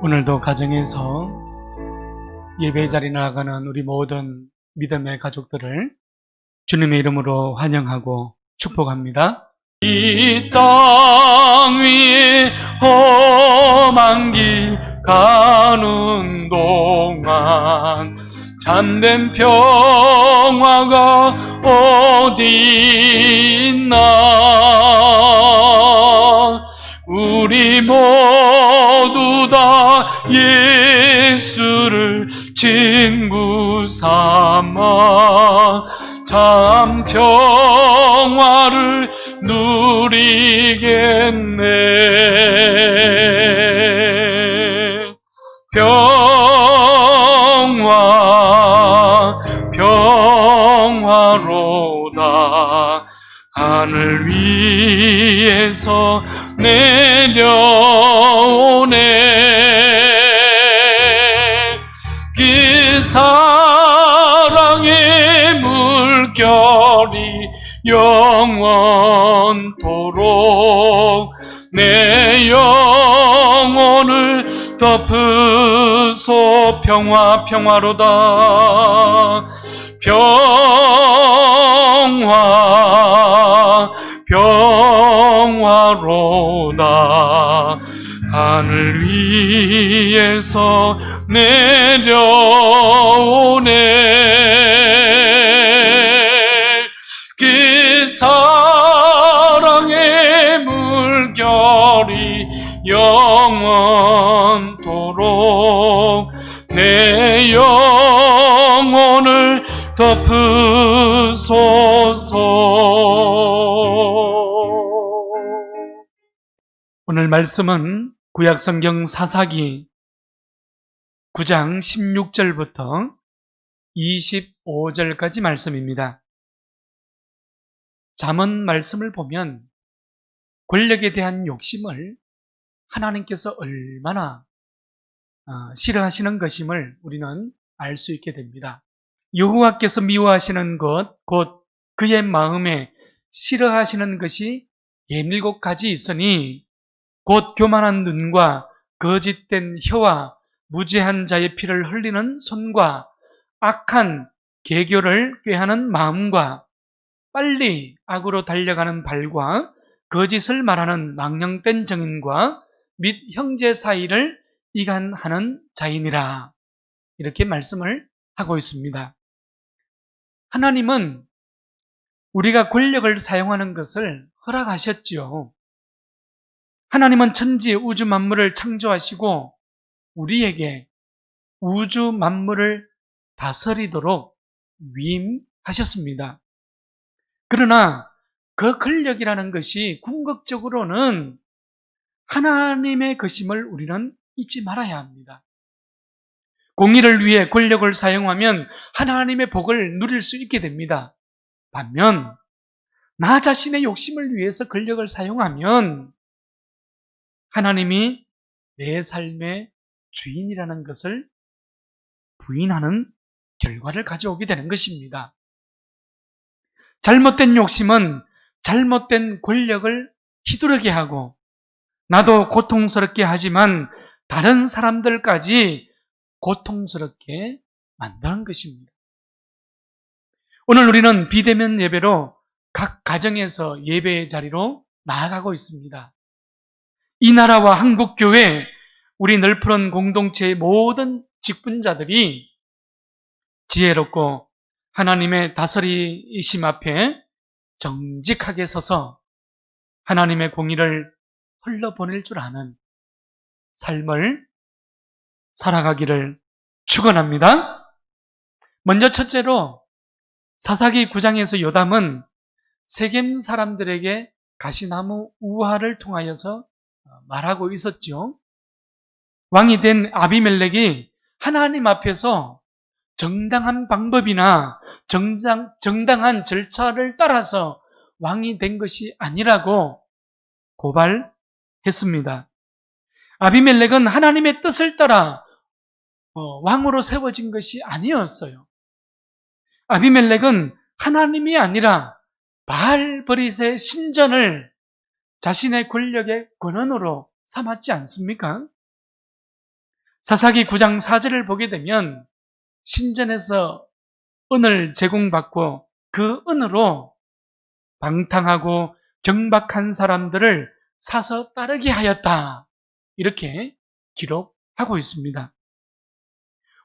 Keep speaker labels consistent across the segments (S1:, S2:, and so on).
S1: 오늘도 가정에서 예배 자리에 나아가는 우리 모든 믿음의 가족들을 주님의 이름으로 환영하고 축복합니다. 이 땅 위에 험한 길 가는 동안 참된 평화가 어디 있나. 우리 모두 다 예수를 친구 삼아 참 평화를 누리겠네. 평화로다. 하늘 위에서 내려오네. 그 사랑의 물결이 영원토록 내 영혼을 덮으소. 평화로다. 평화로다. 하늘 위에서 내려오네. 그 사랑의 물결이 영원토록 내 영혼을 덮으소서. 오늘 말씀은 구약성경 사사기 9장 16절부터 25절까지 말씀입니다. 잠언 말씀을 보면 권력에 대한 욕심을 하나님께서 얼마나 싫어하시는 것임을 우리는 알 수 있게 됩니다. 여호와께서 미워하시는 것, 곧 그의 마음에 싫어하시는 것이 7가지 있으니 곧 교만한 눈과 거짓된 혀와 무죄한 자의 피를 흘리는 손과 악한 계교를 꾀하는 마음과 빨리 악으로 달려가는 발과 거짓을 말하는 망령된 정인과 및 형제 사이를 이간하는 자이니라. 이렇게 말씀을 하고 있습니다. 하나님은 우리가 권력을 사용하는 것을 허락하셨지요. 하나님은 천지 우주 만물을 창조하시고 우리에게 우주 만물을 다스리도록 위임하셨습니다. 그러나 그 권력이라는 것이 궁극적으로는 하나님의 것임을 우리는 잊지 말아야 합니다. 공의를 위해 권력을 사용하면 하나님의 복을 누릴 수 있게 됩니다. 반면 나 자신의 욕심을 위해서 권력을 사용하면 하나님이 내 삶의 주인이라는 것을 부인하는 결과를 가져오게 되는 것입니다. 잘못된 욕심은 잘못된 권력을 휘두르게 하고 나도 고통스럽게 하지만 다른 사람들까지 고통스럽게 만드는 것입니다. 오늘 우리는 비대면 예배로 각 가정에서 예배의 자리로 나아가고 있습니다. 이 나라와 한국교회, 우리 널푸른 공동체의 모든 직분자들이 지혜롭고 하나님의 다스리심 앞에 정직하게 서서 하나님의 공의를 흘러보낼 줄 아는 삶을 살아가기를 축원합니다. 먼저 첫째로 사사기 9장에서 요담은 세겜 사람들에게 가시나무 우화를 통하여서 말하고 있었죠. 왕이 된 아비멜렉이 하나님 앞에서 정당한 방법이나 정당한 절차를 따라서 왕이 된 것이 아니라고 고발했습니다. 아비멜렉은 하나님의 뜻을 따라 왕으로 세워진 것이 아니었어요. 아비멜렉은 하나님이 아니라 바알브릿의 신전을 자신의 권력의 근원으로 삼았지 않습니까? 사사기 9장 4절을 보게 되면 신전에서 은을 제공받고 그 은으로 방탕하고 경박한 사람들을 사서 따르게 하였다. 이렇게 기록하고 있습니다.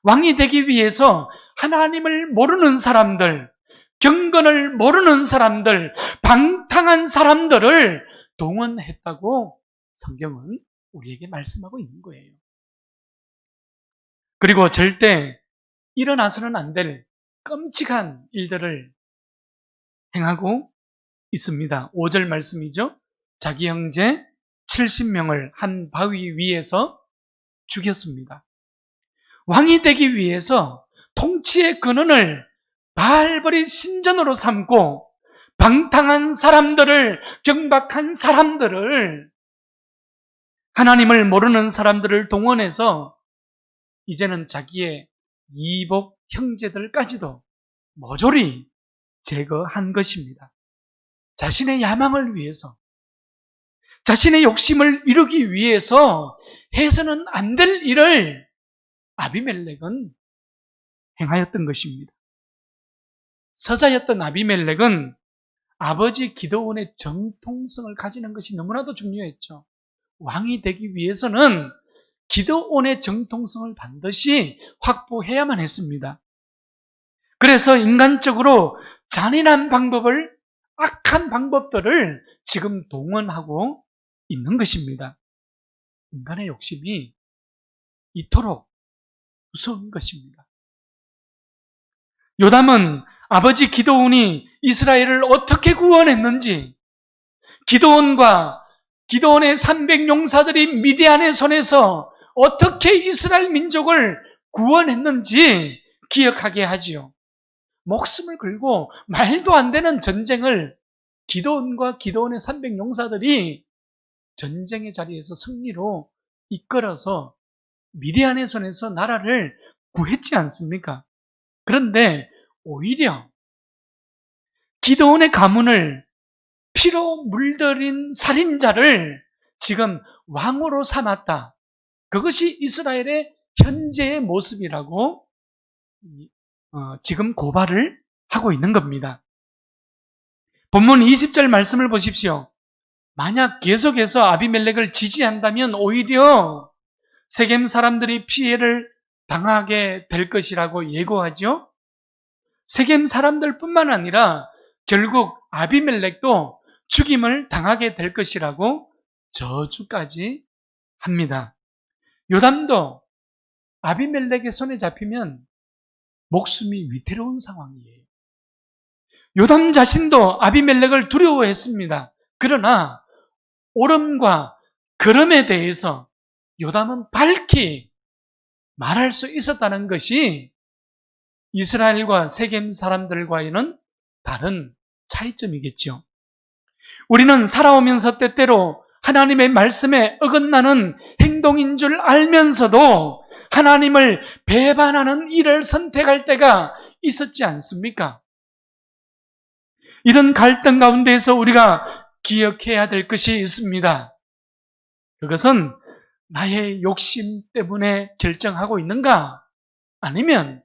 S1: 왕이 되기 위해서 하나님을 모르는 사람들, 경건을 모르는 사람들, 방탕한 사람들을 동원했다고 성경은 우리에게 말씀하고 있는 거예요. 그리고 절대 일어나서는 안 될 끔찍한 일들을 행하고 있습니다. 5절 말씀이죠. 자기 형제 70명을 한 바위 위에서 죽였습니다. 왕이 되기 위해서 통치의 근원을 바알버리 신전으로 삼고 방탕한 사람들을, 경박한 사람들을, 하나님을 모르는 사람들을 동원해서 이제는 자기의 이복 형제들까지도 모조리 제거한 것입니다. 자신의 야망을 위해서, 자신의 욕심을 이루기 위해서 해서는 안 될 일을 아비멜렉은 행하였던 것입니다. 서자였던 아비멜렉은 아버지 기드온의 정통성을 가지는 것이 너무나도 중요했죠. 왕이 되기 위해서는 기드온의 정통성을 반드시 확보해야만 했습니다. 그래서 인간적으로 잔인한 방법을, 악한 방법들을 지금 동원하고 있는 것입니다. 인간의 욕심이 이토록 무서운 것입니다. 요담은 아버지 기드온이 이스라엘을 어떻게 구원했는지, 기드온의 300용사들이 미디안의 손에서 어떻게 이스라엘 민족을 구원했는지 기억하게 하지요. 목숨을 걸고 말도 안 되는 전쟁을 기드온과 기드온의 300용사들이 전쟁의 자리에서 승리로 이끌어서 미디안의 손에서 나라를 구했지 않습니까? 그런데 오히려 기드온의 가문을 피로 물들인 살인자를 지금 왕으로 삼았다. 그것이 이스라엘의 현재의 모습이라고 지금 고발을 하고 있는 겁니다. 본문 20절 말씀을 보십시오. 만약 계속해서 아비멜렉을 지지한다면 오히려 세겜 사람들이 피해를 당하게 될 것이라고 예고하죠. 세겜 사람들뿐만 아니라 결국 아비멜렉도 죽임을 당하게 될 것이라고 저주까지 합니다. 요담도 아비멜렉의 손에 잡히면 목숨이 위태로운 상황이에요. 요담 자신도 아비멜렉을 두려워했습니다. 그러나 옳음과 그름에 대해서 요담은 밝히 말할 수 있었다는 것이 이스라엘과 세겜 사람들과의는 다른 차이점이겠죠. 우리는 살아오면서 때때로 하나님의 말씀에 어긋나는 행동인 줄 알면서도 하나님을 배반하는 일을 선택할 때가 있었지 않습니까? 이런 갈등 가운데에서 우리가 기억해야 될 것이 있습니다. 그것은 나의 욕심 때문에 결정하고 있는가? 아니면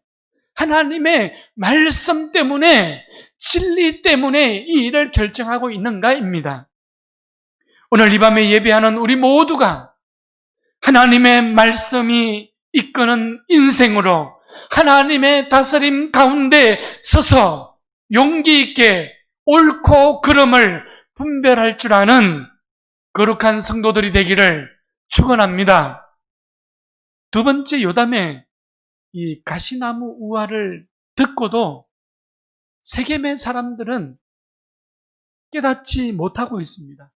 S1: 하나님의 말씀 때문에, 진리 때문에 이 일을 결정하고 있는가입니다. 오늘 이 밤에 예배하는 우리 모두가 하나님의 말씀이 이끄는 인생으로 하나님의 다스림 가운데 서서 용기 있게 옳고 그름을 분별할 줄 아는 거룩한 성도들이 되기를 축원합니다. 두 번째, 요담의 이 가시나무 우화를 듣고도 세겜의 사람들은 깨닫지 못하고 있습니다.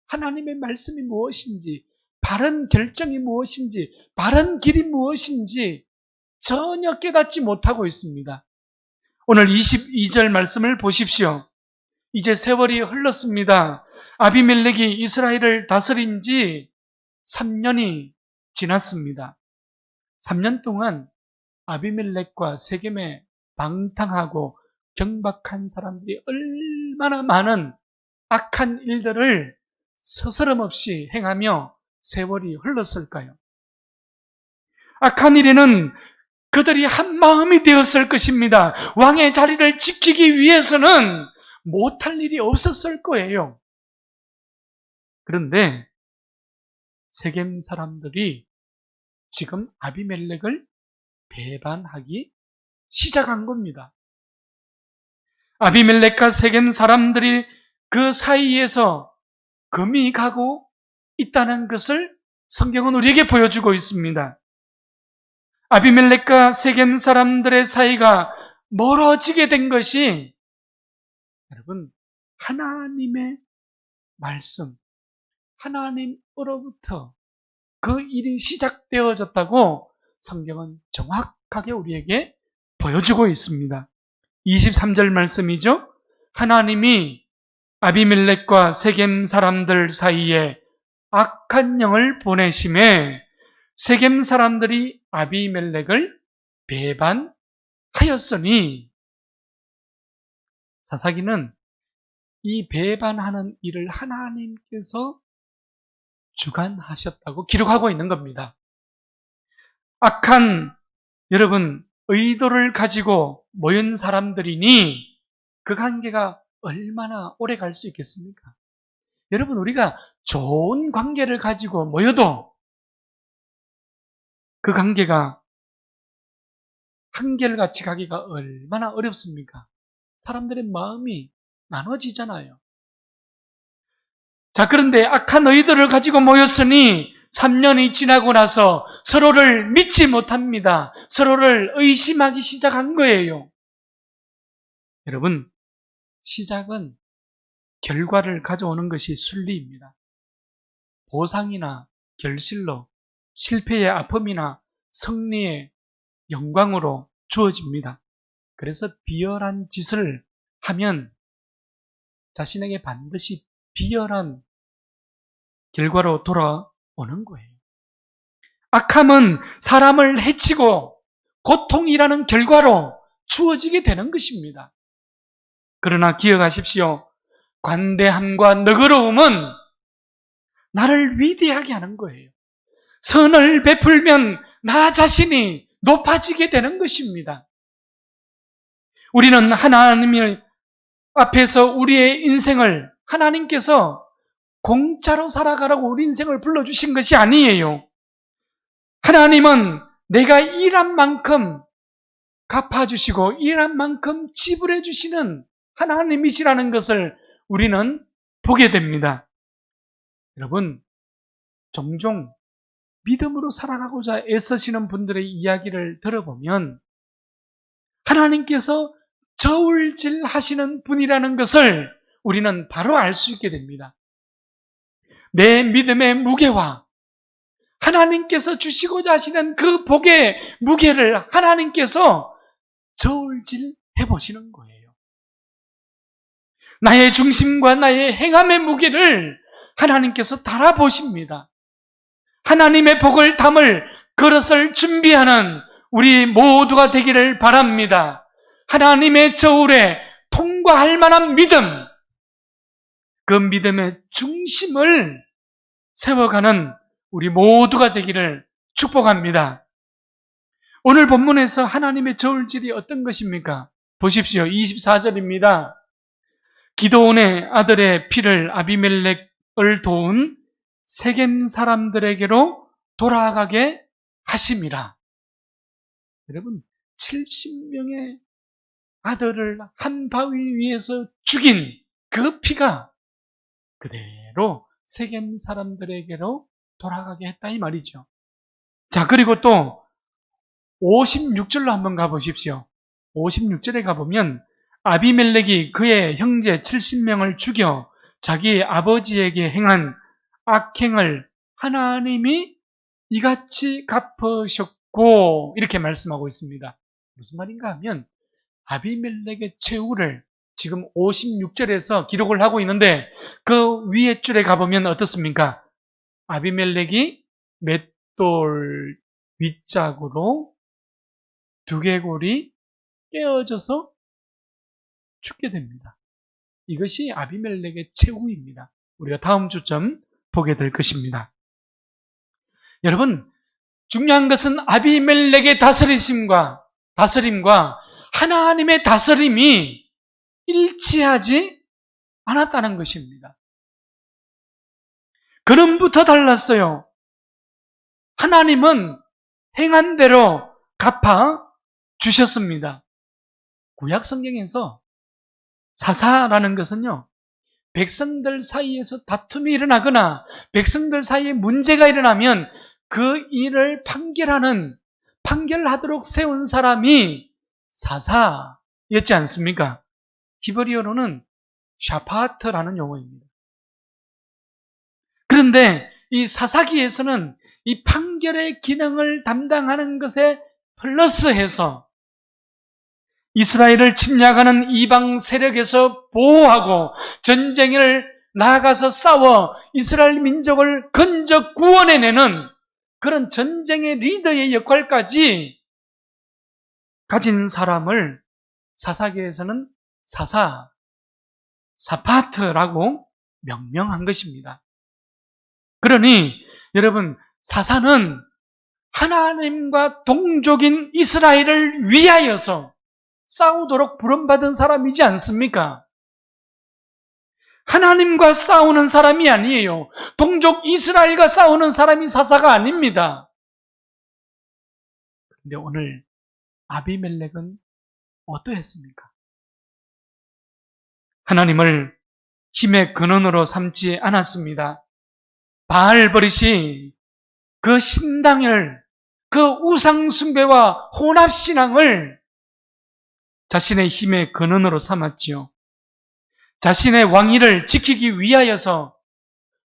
S1: 하나님의 말씀이 무엇인지, 바른 결정이 무엇인지, 바른 길이 무엇인지 전혀 깨닫지 못하고 있습니다. 오늘 22절 말씀을 보십시오. 이제 세월이 흘렀습니다. 아비멜렉이 이스라엘을 다스린 지 3년이 지났습니다. 3년 동안 아비멜렉과 세겜에 방탕하고 경박한 사람들이 얼마나 많은 악한 일들을 스스럼 없이 행하며 세월이 흘렀을까요? 악한 일에는 그들이 한 마음이 되었을 것입니다. 왕의 자리를 지키기 위해서는 못할 일이 없었을 거예요. 그런데 세겜 사람들이 지금 아비멜렉을 배반하기 시작한 겁니다. 아비멜렉과 세겜 사람들이 그 사이에서 금이 가고 있다는 것을 성경은 우리에게 보여주고 있습니다. 아비멜렉과 세겜 사람들의 사이가 멀어지게 된 것이 여러분 하나님의 말씀, 하나님으로부터 그 일이 시작되어졌다고 성경은 정확하게 우리에게 보여주고 있습니다. 23절 말씀이죠. 하나님이 아비멜렉과 세겜 사람들 사이에 악한 영을 보내심에 세겜 사람들이 아비멜렉을 배반하였으니, 사사기는 이 배반하는 일을 하나님께서 주관하셨다고 기록하고 있는 겁니다. 악한 여러분 의도를 가지고 모인 사람들이니 그 관계가 얼마나 오래 갈 수 있겠습니까? 여러분 우리가 좋은 관계를 가지고 모여도 그 관계가 한결같이 가기가 얼마나 어렵습니까? 사람들의 마음이 나눠지잖아요. 자, 그런데 악한 의도를 가지고 모였으니 3년이 지나고 나서 서로를 믿지 못합니다. 서로를 의심하기 시작한 거예요. 여러분, 시작은 결과를 가져오는 것이 순리입니다. 보상이나 결실로 실패의 아픔이나 승리의 영광으로 주어집니다. 그래서 비열한 짓을 하면 자신에게 반드시 비열한 결과로 돌아오는 거예요. 악함은 사람을 해치고 고통이라는 결과로 주어지게 되는 것입니다. 그러나 기억하십시오. 관대함과 너그러움은 나를 위대하게 하는 거예요. 선을 베풀면 나 자신이 높아지게 되는 것입니다. 우리는 하나님 앞에서 우리의 인생을 하나님께서 공짜로 살아가라고 우리 인생을 불러주신 것이 아니에요. 하나님은 내가 일한 만큼 갚아주시고 일한 만큼 지불해 주시는 하나님이시라는 것을 우리는 보게 됩니다. 여러분, 종종 믿음으로 살아가고자 애쓰시는 분들의 이야기를 들어보면 하나님께서 저울질 하시는 분이라는 것을 우리는 바로 알 수 있게 됩니다. 내 믿음의 무게와 하나님께서 주시고자 하시는 그 복의 무게를 하나님께서 저울질 해보시는 거예요. 나의 중심과 나의 행함의 무게를 하나님께서 달아보십니다. 하나님의 복을 담을 그릇을 준비하는 우리 모두가 되기를 바랍니다. 하나님의 저울에 통과할 만한 믿음, 그 믿음의 중심을 세워가는 우리 모두가 되기를 축복합니다. 오늘 본문에서 하나님의 저울질이 어떤 것입니까? 보십시오. 24절입니다. 기드온의 아들의 피를 아비멜렉을 도운 세겜 사람들에게로 돌아가게 하심이라. 여러분, 70명의 아들을 한 바위 위에서 죽인 그 피가 그대로 세겜 사람들에게로 돌아가게 했다 이 말이죠. 자, 그리고 또 56절로 한번 가보십시오. 56절에 가보면 아비멜렉이 그의 형제 70명을 죽여 자기 아버지에게 행한 악행을 하나님이 이같이 갚으셨고 이렇게 말씀하고 있습니다. 무슨 말인가 하면 아비멜렉의 최후를 지금 56절에서 기록을 하고 있는데 그 위에 줄에 가보면 어떻습니까? 아비멜렉이 맷돌 윗짝으로 두개골이 깨어져서 죽게 됩니다. 이것이 아비멜렉의 최후입니다. 우리가 다음 주점 보게 될 것입니다. 여러분, 중요한 것은 아비멜렉의 다스림과 하나님의 다스림이 일치하지 않았다는 것입니다. 그럼부터 달랐어요. 하나님은 행한 대로 갚아 주셨습니다. 구약 성경에서 사사라는 것은요, 백성들 사이에서 다툼이 일어나거나 백성들 사이에 문제가 일어나면 그 일을 판결하도록 세운 사람이 사사였지 않습니까? 히브리어로는 샤파트라는 용어입니다. 그런데 이 사사기에서는 이 판결의 기능을 담당하는 것에 플러스해서 이스라엘을 침략하는 이방 세력에서 보호하고 전쟁을 나아가서 싸워 이스라엘 민족을 건져 구원해내는 그런 전쟁의 리더의 역할까지 가진 사람을 사사기에서는 사파트라고 명명한 것입니다. 그러니 여러분, 사사는 하나님과 동족인 이스라엘을 위하여서 싸우도록 부름받은 사람이지 않습니까? 하나님과 싸우는 사람이 아니에요. 동족 이스라엘과 싸우는 사람이 사사가 아닙니다. 그런데 오늘 아비멜렉은 어떠했습니까? 하나님을 힘의 근원으로 삼지 않았습니다. 바알버릿이 그 신당을, 그 우상숭배와 혼합신앙을 자신의 힘의 근원으로 삼았지요. 자신의 왕위를 지키기 위하여서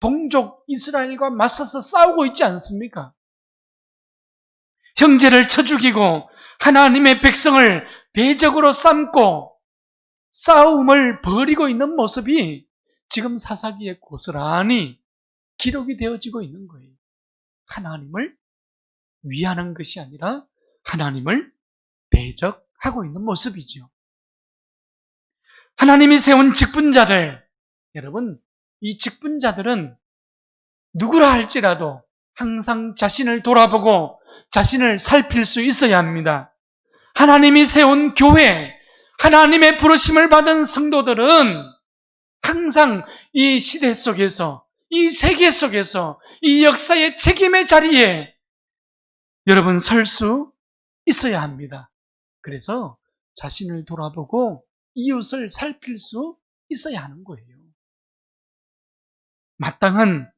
S1: 동족 이스라엘과 맞서서 싸우고 있지 않습니까? 형제를 쳐 죽이고 하나님의 백성을 대적으로 삼고 싸움을 벌이고 있는 모습이 지금 사사기에 고스란히 기록이 되어지고 있는 거예요. 하나님을 위하는 것이 아니라 하나님을 대적하고 있는 모습이죠. 하나님이 세운 직분자들, 여러분, 이 직분자들은 누구라 할지라도 항상 자신을 돌아보고 자신을 살필 수 있어야 합니다. 하나님이 세운 교회, 하나님의 부르심을 받은 성도들은 항상 이 시대 속에서, 이 세계 속에서, 이 역사의 책임의 자리에 여러분 설 수 있어야 합니다. 그래서 자신을 돌아보고 이웃을 살필 수 있어야 하는 거예요. 마땅한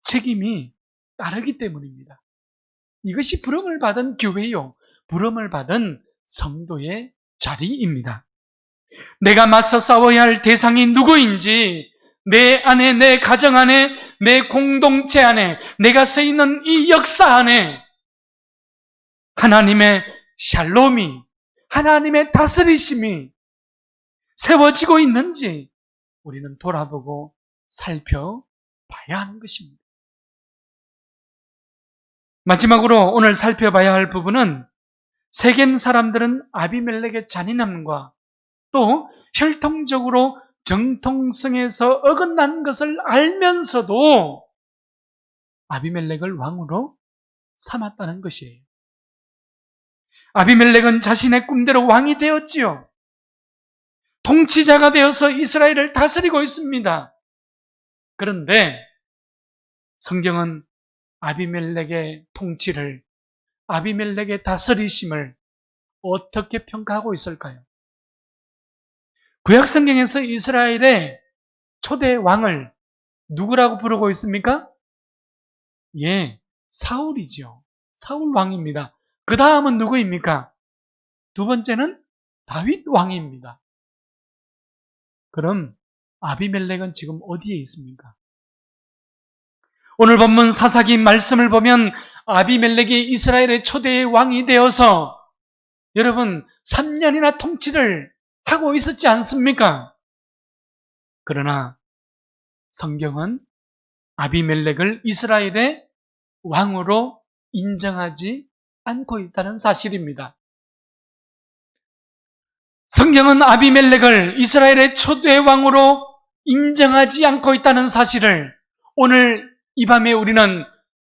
S1: 책임이 따르기 때문입니다. 이것이 부름을 받은 교회요, 부름을 받은 성도의 자리입니다. 내가 맞서 싸워야 할 대상이 누구인지 내 안에, 내 가정 안에, 내 공동체 안에, 내가 서 있는 이 역사 안에 하나님의 샬롬이, 하나님의 다스리심이 세워지고 있는지 우리는 돌아보고 살펴봐야 하는 것입니다. 마지막으로 오늘 살펴봐야 할 부분은 세겜 사람들은 아비멜렉의 잔인함과 또 혈통적으로 정통성에서 어긋난 것을 알면서도 아비멜렉을 왕으로 삼았다는 것이에요. 아비멜렉은 자신의 꿈대로 왕이 되었지요. 통치자가 되어서 이스라엘을 다스리고 있습니다. 그런데 성경은 아비멜렉의 통치를, 아비멜렉의 다스리심을 어떻게 평가하고 있을까요? 구약 성경에서 이스라엘의 초대 왕을 누구라고 부르고 있습니까? 예, 사울이죠. 사울 왕입니다. 그 다음은 누구입니까? 두 번째는 다윗 왕입니다. 그럼 아비멜렉은 지금 어디에 있습니까? 오늘 본문 사사기 말씀을 보면 아비멜렉이 이스라엘의 초대의 왕이 되어서 여러분 3년이나 통치를 하고 있었지 않습니까? 그러나 성경은 아비멜렉을 이스라엘의 왕으로 인정하지 않고 있다는 사실입니다. 성경은 아비멜렉을 이스라엘의 초대 왕으로 인정하지 않고 있다는 사실을 오늘 이 밤에 우리는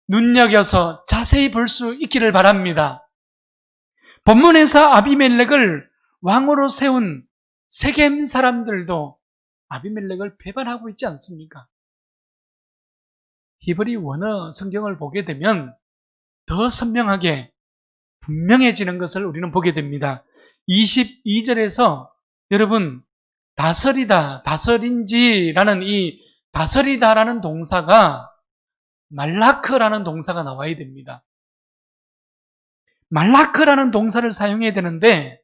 S1: 눈여겨서 자세히 볼 수 있기를 바랍니다. 본문에서 아비멜렉을 왕으로 세운 세겜 사람들도 아비멜렉을 배반하고 있지 않습니까? 히브리 원어 성경을 보게 되면 더 선명하게 분명해지는 것을 우리는 보게 됩니다. 22절에서 여러분 다스리다, 다스린지라는 이 다스리다라는 동사가 말라크라는 동사가 나와야 됩니다. 말라크라는 동사를 사용해야 되는데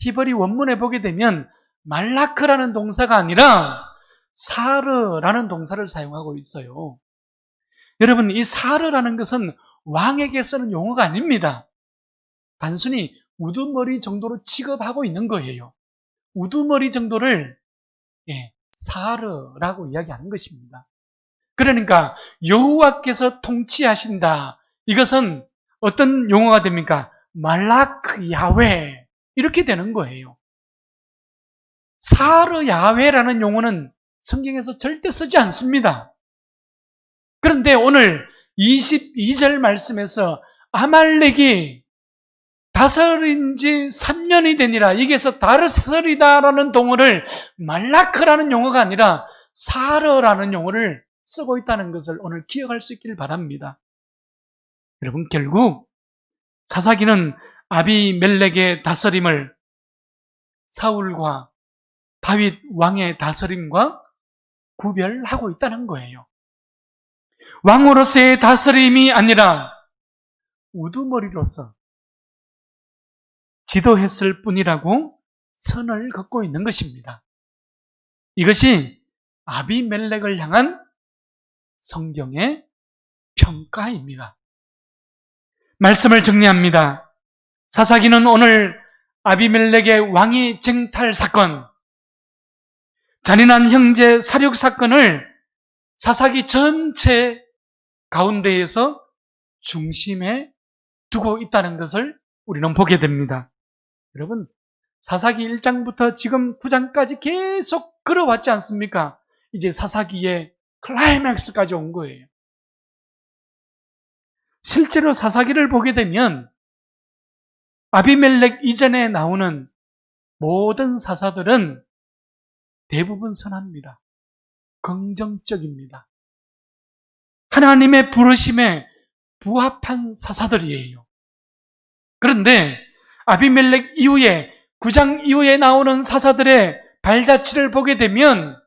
S1: 히브리 원문에 보게 되면 말라크라는 동사가 아니라 사르라는 동사를 사용하고 있어요. 여러분, 이 사르라는 것은 왕에게 쓰는 용어가 아닙니다. 단순히 우두머리 정도로 취급하고 있는 거예요. 우두머리 정도를 사르라고 이야기하는 것입니다. 그러니까 여호와께서 통치하신다. 이것은 어떤 용어가 됩니까? 말라크 야훼 이렇게 되는 거예요. 사르 야훼라는 용어는 성경에서 절대 쓰지 않습니다. 그런데 오늘 22절 말씀에서 아말렉이 다스린 지 3년이 되니라. 여기에서 다스리다라는 동어를 말라크라는 용어가 아니라 사르라는 용어를 쓰고 있다는 것을 오늘 기억할 수 있기를 바랍니다. 여러분, 결국 사사기는 아비멜렉의 다스림을 사울과 다윗 왕의 다스림과 구별하고 있다는 거예요. 왕으로서의 다스림이 아니라 우두머리로서 지도했을 뿐이라고 선을 긋고 있는 것입니다. 이것이 아비멜렉을 향한 성경의 평가입니다. 말씀을 정리합니다. 사사기는 오늘 아비멜렉의 왕위 쟁탈 사건, 잔인한 형제 살육 사건을 사사기 전체 가운데에서 중심에 두고 있다는 것을 우리는 보게 됩니다. 여러분, 사사기 1장부터 지금 9장까지 계속 걸어왔지 않습니까? 이제 사사기의 클라이맥스까지 온 거예요. 실제로 사사기를 보게 되면 아비멜렉 이전에 나오는 모든 사사들은 대부분 선합니다. 긍정적입니다. 하나님의 부르심에 부합한 사사들이에요. 그런데 아비멜렉 이후에 9장 이후에 나오는 사사들의 발자취를 보게 되면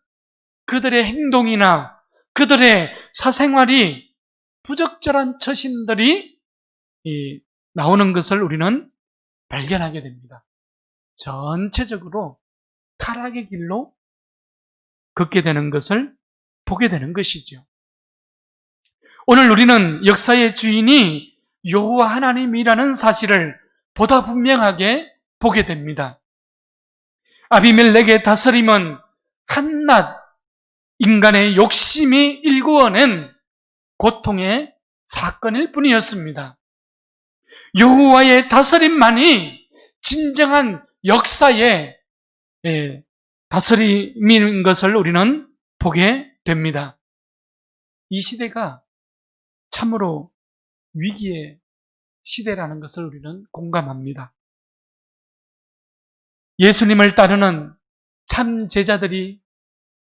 S1: 그들의 행동이나 그들의 사생활이 부적절한 처신들이 나오는 것을 우리는 발견하게 됩니다. 전체적으로 타락의 길로 걷게 되는 것을 보게 되는 것이죠. 오늘 우리는 역사의 주인이 여호와 하나님이라는 사실을 보다 분명하게 보게 됩니다. 아비멜렉의 다스림은 한낱 인간의 욕심이 일구어낸 고통의 사건일 뿐이었습니다. 여호와의 다스림만이 진정한 역사의 다스림인 것을 우리는 보게 됩니다. 이 시대가 참으로 위기의 시대라는 것을 우리는 공감합니다. 예수님을 따르는 참 제자들이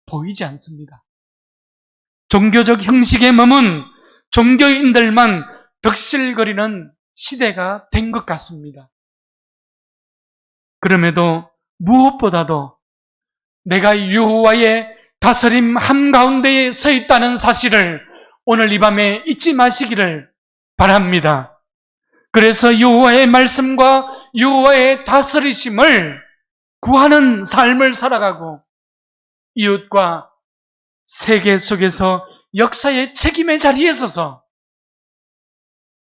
S1: 보이지 않습니다. 종교적 형식에 머문 종교인들만 득실거리는 시대가 된 것 같습니다. 그럼에도 무엇보다도 내가 여호와의 다스림 한가운데에 서 있다는 사실을 오늘 이 밤에 잊지 마시기를 바랍니다. 그래서 여호와의 말씀과 여호와의 다스리심을 구하는 삶을 살아가고 이웃과 세계 속에서 역사의 책임의 자리에 서서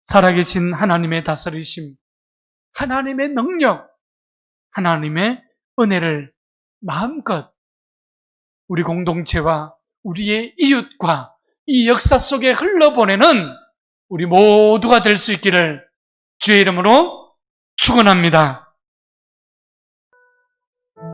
S1: 살아계신 하나님의 다스리심, 하나님의 능력, 하나님의 은혜를 마음껏 우리 공동체와 우리의 이웃과 이 역사 속에 흘러보내는 우리 모두가 될 수 있기를 주의 이름으로 축원합니다.